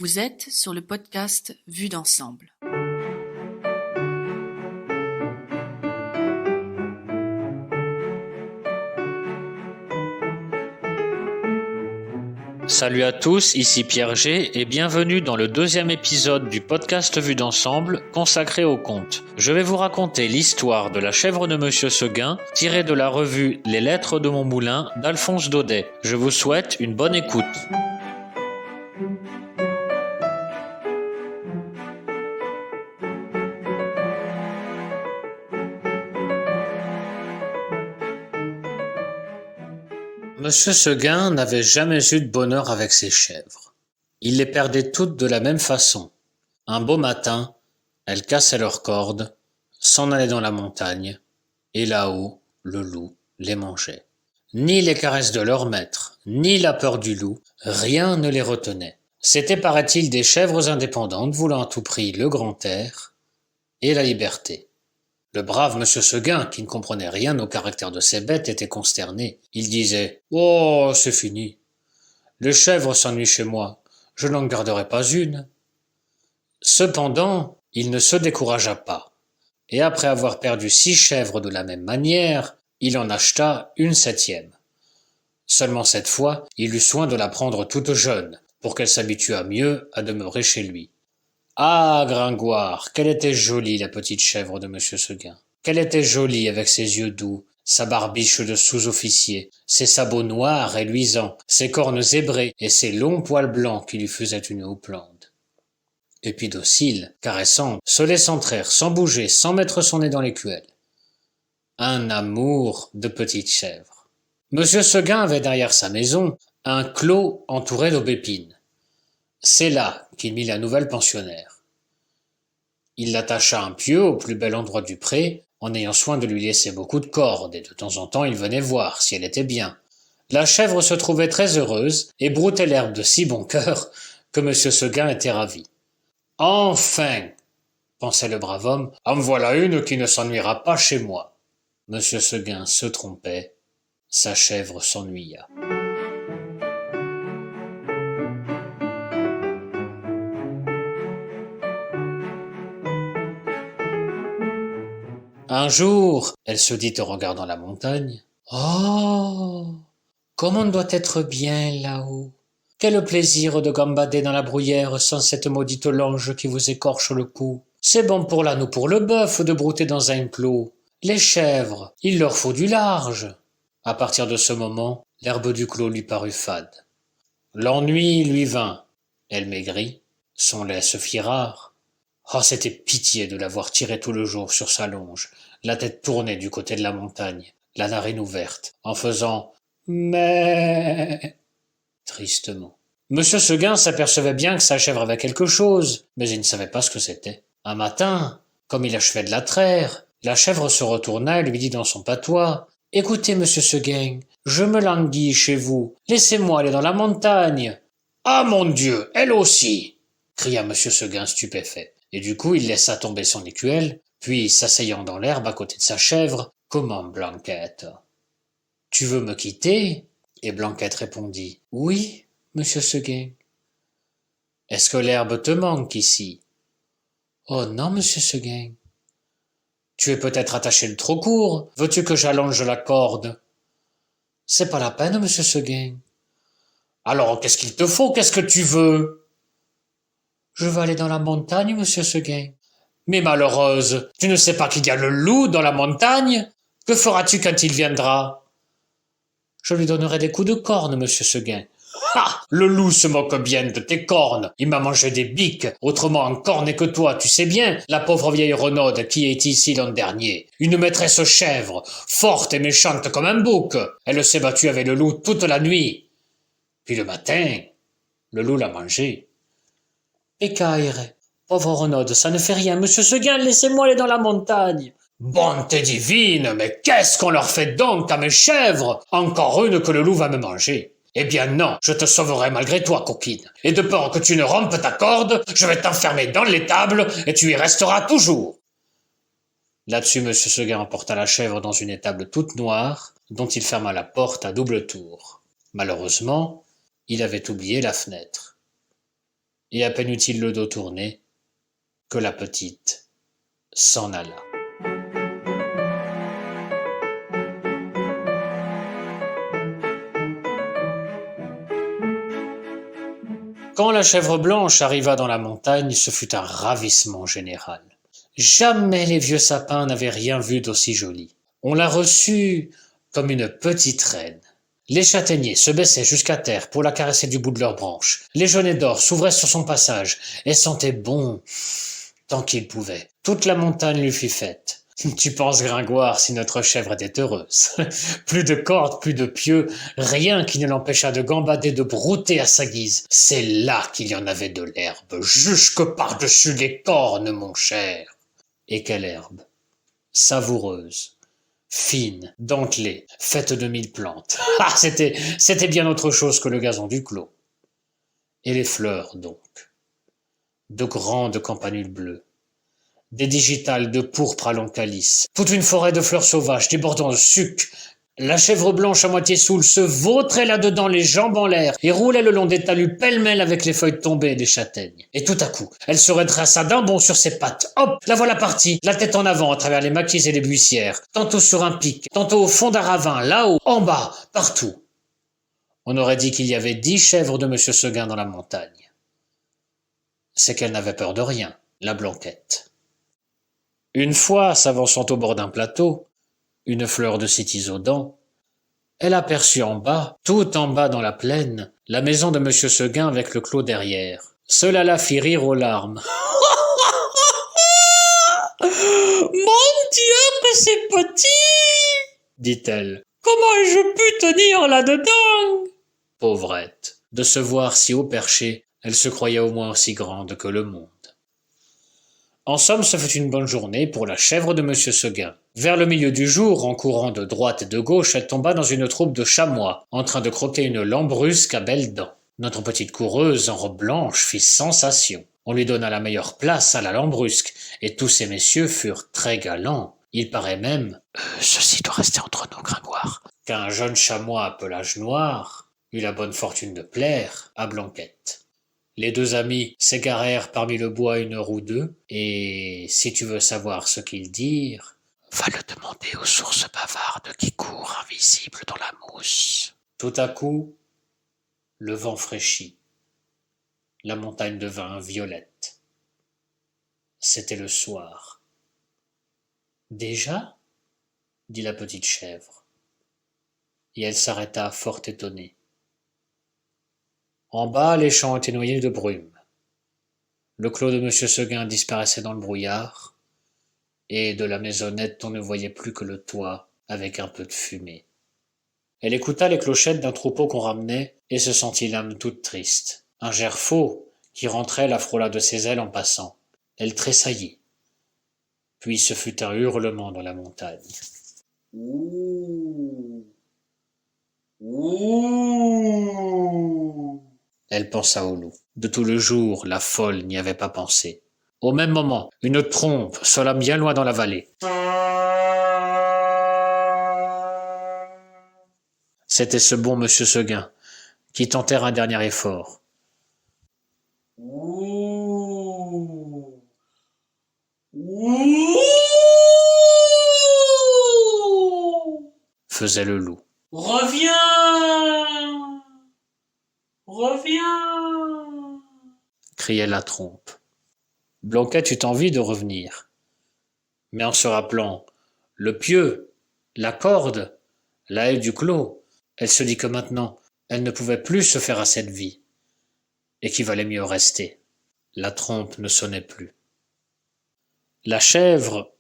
Vous êtes sur le podcast Vue d'ensemble. Salut à tous, ici Pierre G et bienvenue dans le deuxième épisode du podcast Vue d'ensemble consacré au conte. Je vais vous raconter l'histoire de la chèvre de Monsieur Seguin tirée de la revue Les Lettres de mon moulin d'Alphonse Daudet. Je vous souhaite une bonne écoute. Monsieur Seguin n'avait jamais eu de bonheur avec ses chèvres. Il les perdait toutes de la même façon. Un beau matin, elles cassaient leurs cordes, s'en allaient dans la montagne, et là-haut, le loup les mangeait. Ni les caresses de leur maître, ni la peur du loup, rien ne les retenait. C'étaient, paraît-il, des chèvres indépendantes voulant à tout prix le grand air et la liberté. Le brave Monsieur Seguin, qui ne comprenait rien au caractère de ces bêtes, était consterné. Il disait « Oh, c'est fini. Les chèvres s'ennuient chez moi. Je n'en garderai pas une. » Cependant, il ne se découragea pas, et après avoir perdu 6 chèvres de la même manière, il en acheta une 7e. Seulement cette fois, il eut soin de la prendre toute jeune, pour qu'elle s'habituât mieux à demeurer chez lui. Ah, Gringoire, qu'elle était jolie, la petite chèvre de Monsieur Seguin. Qu'elle était jolie avec ses yeux doux, sa barbiche de sous-officier, ses sabots noirs et luisants, ses cornes zébrées et ses longs poils blancs qui lui faisaient une houppelande. Et puis docile, caressante, se laissant traire sans bouger, sans mettre son nez dans l'écuelle. Un amour de petite chèvre. Monsieur Seguin avait derrière sa maison un clos entouré d'aubépines. C'est là qu'il mit la nouvelle pensionnaire. Il l'attacha un pieu au plus bel endroit du pré, en ayant soin de lui laisser beaucoup de cordes, et de temps en temps il venait voir si elle était bien. La chèvre se trouvait très heureuse, et broutait l'herbe de si bon cœur, que Monsieur Seguin était ravi. « Enfin !» pensait le brave homme, « en voilà une qui ne s'ennuiera pas chez moi. » Monsieur Seguin se trompait, sa chèvre s'ennuya. Un jour, elle se dit en regardant la montagne, « Oh, comme on doit être bien là-haut! Quel plaisir de gambader dans la bruyère sans cette maudite longe qui vous écorche le cou! C'est bon pour l'âne ou pour le bœuf de brouter dans un clos. Les chèvres, il leur faut du large. » À partir de ce moment, l'herbe du clos lui parut fade. L'ennui lui vint. Elle maigrit, son lait se fit rare. Oh, c'était pitié de l'avoir tiré tout le jour sur sa longe, la tête tournée du côté de la montagne, la narine ouverte, en faisant « mais » tristement. Monsieur Seguin s'apercevait bien que sa chèvre avait quelque chose, mais il ne savait pas ce que c'était. Un matin, comme il achevait de la traire, la chèvre se retourna et lui dit dans son patois « Écoutez, Monsieur Seguin, je me languis chez vous, laissez-moi aller dans la montagne. »« Ah, mon Dieu, elle aussi !» cria Monsieur Seguin stupéfait. Et du coup, il laissa tomber son écuelle, puis, s'asseyant dans l'herbe à côté de sa chèvre, « Comment, Blanquette? Tu veux me quitter ?» Et Blanquette répondit, « Oui, Monsieur Seguin. »« Est-ce que l'herbe te manque ici? »« Oh non, Monsieur Seguin. »« Tu es peut-être attaché de trop court. Veux-tu que j'allonge la corde? »« C'est pas la peine, Monsieur Seguin. »« Alors, qu'est-ce qu'il te faut? Qu'est-ce que tu veux? » « Je veux aller dans la montagne, Monsieur Seguin. »« Mais malheureuse, tu ne sais pas qu'il y a le loup dans la montagne? Que feras-tu quand il viendra? »« Je lui donnerai des coups de corne, Monsieur Seguin. »« Ah! Le loup se moque bien de tes cornes. Il m'a mangé des biques, autrement encorné que toi, tu sais bien, la pauvre vieille renaude qui est ici l'an dernier. Une maîtresse chèvre, forte et méchante comme un bouc. Elle s'est battue avec le loup toute la nuit. Puis le matin, le loup l'a mangée. » Pécaïre, pauvre renaude, ça ne fait rien, Monsieur Seguin, laissez-moi aller dans la montagne. Bonté divine, mais qu'est-ce qu'on leur fait donc à mes chèvres? Encore une que le loup va me manger. Eh bien non, je te sauverai malgré toi, coquine. Et de peur que tu ne rompes ta corde, je vais t'enfermer dans l'étable et tu y resteras toujours. Là-dessus, Monsieur Seguin emporta la chèvre dans une étable toute noire, dont il ferma la porte à double tour. Malheureusement, il avait oublié la fenêtre. et à peine eut-il le dos tourné, que la petite s'en alla. Quand la chèvre blanche arriva dans la montagne, ce fut un ravissement général. Jamais les vieux sapins n'avaient rien vu d'aussi joli. On la reçut comme une petite reine. Les châtaigniers se baissaient jusqu'à terre pour la caresser du bout de leurs branches. Les genêts d'or s'ouvraient sur son passage et sentaient bon tant qu'ils pouvaient. Toute la montagne lui fut faite. Tu penses, Gringoire, si notre chèvre était heureuse. Plus de cordes, plus de pieux, rien qui ne l'empêchât de gambader, de brouter à sa guise. C'est là qu'il y en avait de l'herbe, jusque par-dessus les cornes, mon cher. Et quelle herbe! Savoureuse, fine, dentelée, faite de 1000 plantes. Ah, c'était bien autre chose que le gazon du clos. Et les fleurs, donc. De grandes campanules bleues. Des digitales de pourpre à long calice, toute une forêt de fleurs sauvages débordant de suc. La chèvre blanche à moitié saoule se vautrait là-dedans les jambes en l'air et roulait le long des talus pêle-mêle avec les feuilles tombées et les châtaignes. Et tout à coup, elle se redressa d'un bond sur ses pattes. Hop, la voilà partie, la tête en avant à travers les maquis et les buissières, tantôt sur un pic, tantôt au fond d'un ravin, là-haut, en bas, partout. On aurait dit qu'il y avait 10 chèvres de Monsieur Seguin dans la montagne. C'est qu'elle n'avait peur de rien, la Blanquette. Une fois, s'avançant au bord d'un plateau, une fleur de cytis aux dents, elle aperçut en bas, tout en bas dans la plaine, la maison de Monsieur Seguin avec le clos derrière. Cela la fit rire aux larmes. « Mon Dieu, que c'est petit !» dit-elle. « Comment ai-je pu tenir là-dedans ?» Pauvrette, de se voir si haut perché, elle se croyait au moins aussi grande que le monde. En somme, ce fut une bonne journée pour la chèvre de Monsieur Seguin. Vers le milieu du jour, en courant de droite et de gauche, elle tomba dans une troupe de chamois, en train de croquer une lambrusque à belles dents. Notre petite coureuse en robe blanche fit sensation. On lui donna la meilleure place à la lambrusque, et tous ces messieurs furent très galants. Il paraît même, ceci doit rester entre nous, Gringoire, qu'un jeune chamois à pelage noir eut la bonne fortune de plaire à Blanquette. Les deux amis s'égarèrent parmi le bois 1 heure ou 2, et si tu veux savoir ce qu'ils dirent, va le demander aux sources bavardes qui courent invisibles dans la mousse. Tout à coup, le vent fraîchit. La montagne devint violette. C'était le soir. Déjà ? dit la petite chèvre. Et elle s'arrêta fort étonnée. En bas, les champs étaient noyés de brume. Le clos de Monsieur Seguin disparaissait dans le brouillard, et de la maisonnette on ne voyait plus que le toit avec un peu de fumée. Elle écouta les clochettes d'un troupeau qu'on ramenait et se sentit l'âme toute triste. Un gerfaut qui rentrait la frôla de ses ailes en passant. Elle tressaillit. Puis ce fut un hurlement dans la montagne. Ouh. Ouh. Elle pensa au loup. De tout le jour, la folle n'y avait pas pensé. Au même moment, une trompe sonna bien loin dans la vallée. C'était ce bon Monsieur Seguin qui tentèrent un dernier effort. Ouh. Ouh. Faisait le loup. Reviens! Reviens! Criait la trompe. Blanquette eut envie de revenir. Mais en se rappelant le pieu, la corde, la haie du clos, elle se dit que maintenant, elle ne pouvait plus se faire à cette vie, et qu'il valait mieux rester. La trompe ne sonnait plus. La chèvre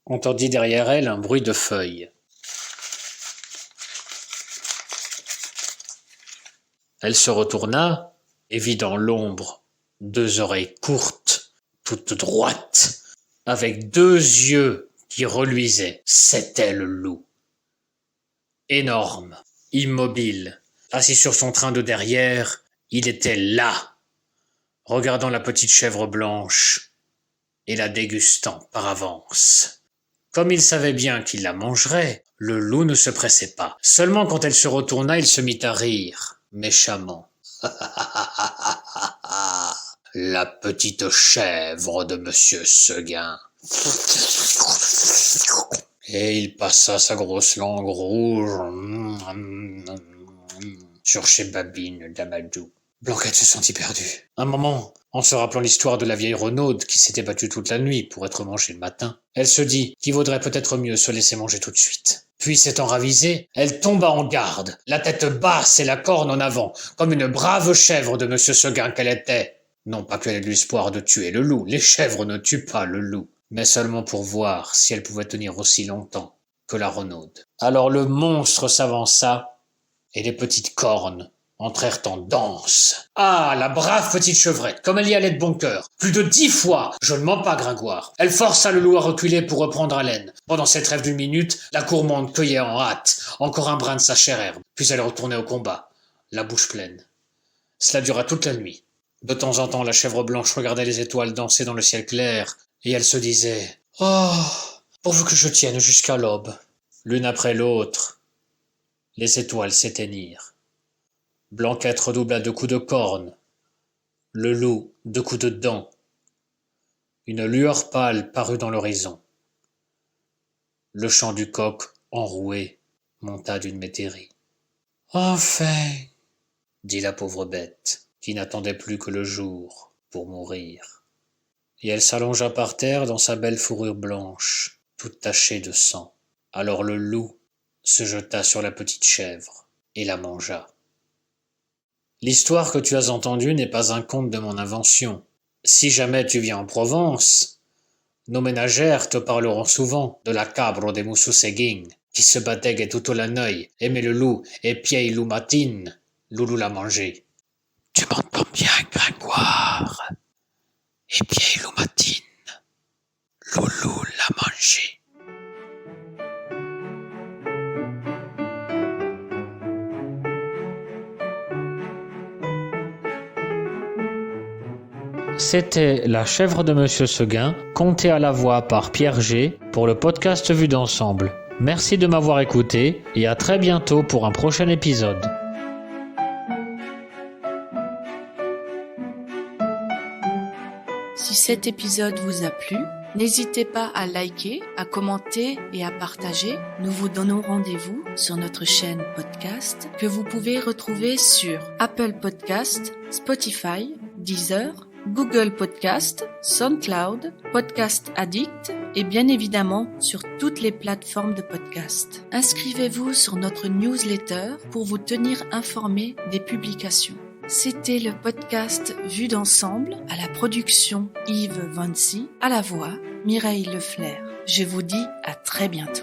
entendit derrière elle un bruit de feuilles. Elle se retourna et vit dans l'ombre 2 oreilles courtes, toutes droites, avec 2 yeux qui reluisaient. C'était le loup. Énorme, immobile, assis sur son train de derrière, il était là, regardant la petite chèvre blanche et la dégustant par avance. Comme il savait bien qu'il la mangerait, le loup ne se pressait pas. Seulement quand elle se retourna, il se mit à rire, méchamment. La petite chèvre de Monsieur Seguin. Et il passa sa grosse langue rouge sur chez Babine d'Amadou. Blanquette se sentit perdue. Un moment, en se rappelant l'histoire de la vieille Renaude qui s'était battue toute la nuit pour être mangée le matin, elle se dit qu'il vaudrait peut-être mieux se laisser manger tout de suite. Puis, s'étant ravisée, elle tomba en garde, la tête basse et la corne en avant, comme une brave chèvre de Monsieur Seguin qu'elle était. Non pas qu'elle ait de l'espoir de tuer le loup, les chèvres ne tuent pas le loup, mais seulement pour voir si elle pouvait tenir aussi longtemps que la Renaude. Alors le monstre s'avança, et les petites cornes entrèrent en danse. Ah, la brave petite chevrette, comme elle y allait de bon cœur. Plus de 10 fois, je ne mens pas, Gringoire. Elle força le loup à reculer pour reprendre haleine. Pendant cette trêve d'une minute, la gourmande cueillait en hâte encore un brin de sa chère herbe. Puis elle retournait au combat, la bouche pleine. Cela dura toute la nuit. De temps en temps, la chèvre blanche regardait les étoiles danser dans le ciel clair, et elle se disait « Oh, pourvu que je tienne jusqu'à l'aube !» L'une après l'autre, les étoiles s'éteignirent. Blanquette redoubla 2 coups de corne, le loup 2 coups de dents. Une lueur pâle parut dans l'horizon. Le chant du coq, enroué, monta d'une métairie. « Enfin !» dit la pauvre bête, qui n'attendait plus que le jour pour mourir. Et elle s'allongea par terre dans sa belle fourrure blanche, toute tachée de sang. Alors le loup se jeta sur la petite chèvre et la mangea. L'histoire que tu as entendue n'est pas un conte de mon invention. Si jamais tu viens en Provence, nos ménagères te parleront souvent de la cabro de Monsieur Seguin, qui se battait toute la nuit, aimait le loup et pied loup matine, loulou l'a mangé. Tu m'entends bien, Gringoire? Et pied loup matine, loulou l'a mangé. C'était La chèvre de Monsieur Seguin, contée à la voix par Pierre G pour le podcast Vue d'ensemble. Merci de m'avoir écouté et à très bientôt pour un prochain épisode. Si cet épisode vous a plu, n'hésitez pas à liker, à commenter et à partager. Nous vous donnons rendez-vous sur notre chaîne podcast que vous pouvez retrouver sur Apple Podcast, Spotify, Deezer, Google Podcast, SoundCloud, Podcast Addict et bien évidemment sur toutes les plateformes de podcast. Inscrivez-vous sur notre newsletter pour vous tenir informé des publications. C'était le podcast Vue d'ensemble, à la production Yves Vancy, à la voix Mireille Leflair. Je vous dis à très bientôt.